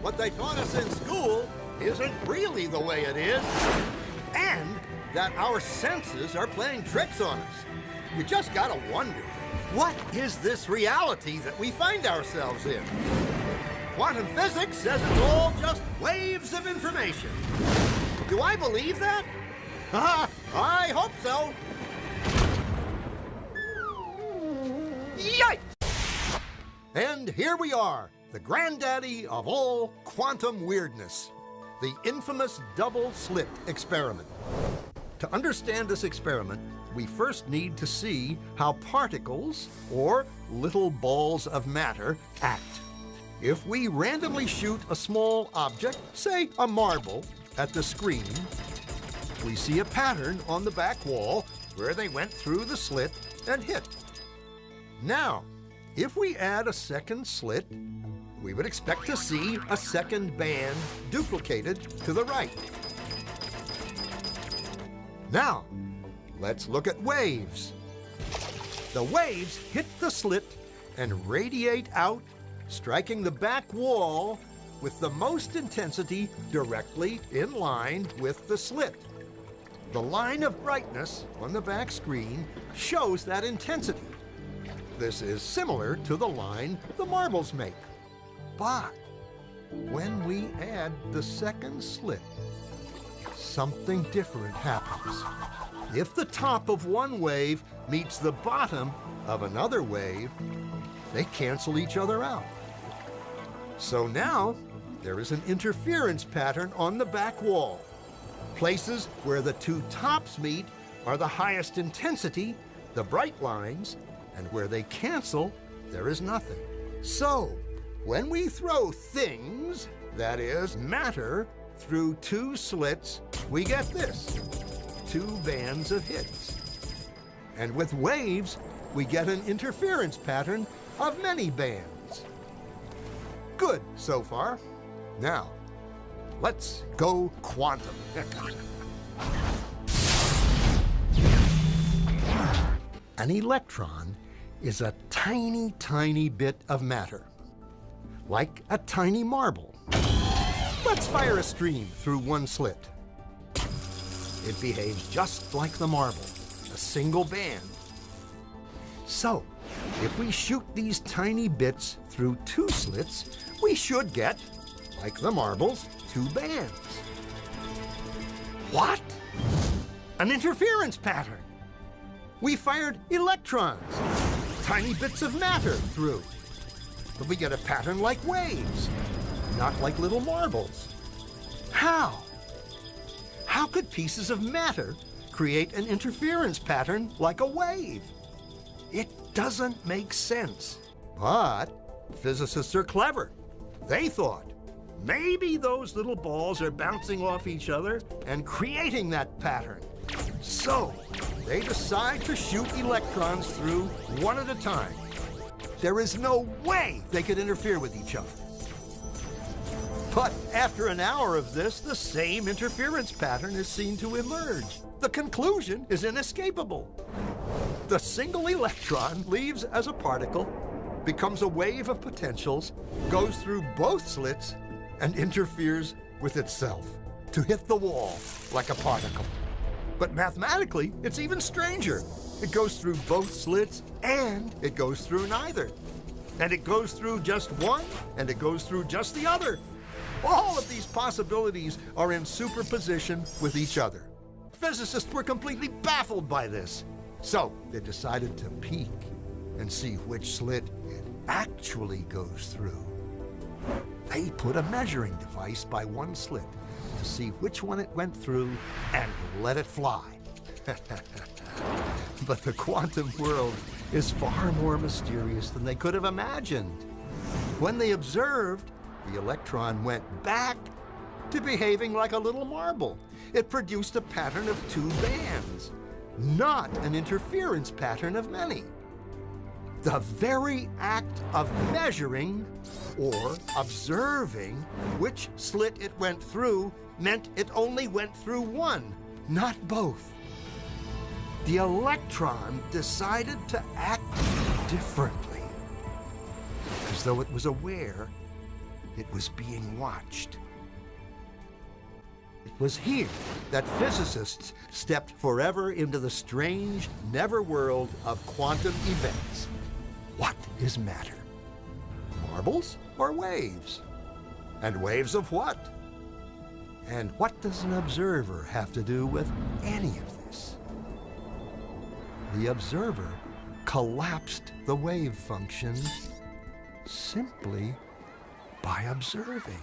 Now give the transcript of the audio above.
what they taught us in school isn't really the way it is, and that our senses are playing tricks on us. You just gotta wonder, what is this reality that we find ourselves in? Quantum physics says it's all just waves of information. Do I believe that? I hope so. Yikes! And here we are, the granddaddy of all quantum weirdness, the infamous double slit experiment. To understand this experiment, we first need to see how particles, or little balls of matter, act. If we randomly shoot a small object, say a marble, at the screen, we see a pattern on the back wall where they went through the slit and hit. Now, if we add a second slit, we would expect to see a second band duplicated to the right. Now, let's look at waves. The waves hit the slit and radiate out, striking the back wall with the most intensity directly in line with the slit. The line of brightness on the back screen shows that intensity. This is similar to the line the marbles make. But when we add the second slit, something different happens. If the top of one wave meets the bottom of another wave, they cancel each other out. So now there is an interference pattern on the back wall. Places where the two tops meet are the highest intensity, the bright lines, and where they cancel, there is nothing. So, when we throw things, that is, matter, through two slits, we get this, two bands of hits. And with waves, we get an interference pattern of many bands. Good so far. Now, let's go quantum. An electron is a tiny, tiny bit of matter, like a tiny marble. Let's fire a stream through one slit. It behaves just like the marble, a single band. So, if we shoot these tiny bits through two slits, we should get, like the marbles, two bands. What? An interference pattern. We fired electrons, tiny bits of matter through. But we get a pattern like waves, not like little marbles. How? How could pieces of matter create an interference pattern like a wave? It doesn't make sense. But physicists are clever. They thought, maybe those little balls are bouncing off each other and creating that pattern. So they decide to shoot electrons through one at a time. There is no way they could interfere with each other. But after an hour of this, the same interference pattern is seen to emerge. The conclusion is inescapable. The single electron leaves as a particle, becomes a wave of potentials, goes through both slits, and interferes with itself to hit the wall like a particle. But mathematically, it's even stranger. It goes through both slits, and it goes through neither. And it goes through just one, and it goes through just the other. All of these possibilities are in superposition with each other. Physicists were completely baffled by this. So they decided to peek and see which slit it actually goes through. They put a measuring device by one slit to see which one it went through and let it fly. But the quantum world is far more mysterious than they could have imagined. When they observed, the electron went back to behaving like a little marble. It produced a pattern of two bands, not an interference pattern of many. The very act of measuring or observing which slit it went through meant it only went through one, not both. The electron decided to act differently, as though it was aware it was being watched. It was here that physicists stepped forever into the strange, never-world of quantum events. What is matter? Marbles or waves? And waves of what? And what does an observer have to do with any of this? The observer collapsed the wave function simply by observing.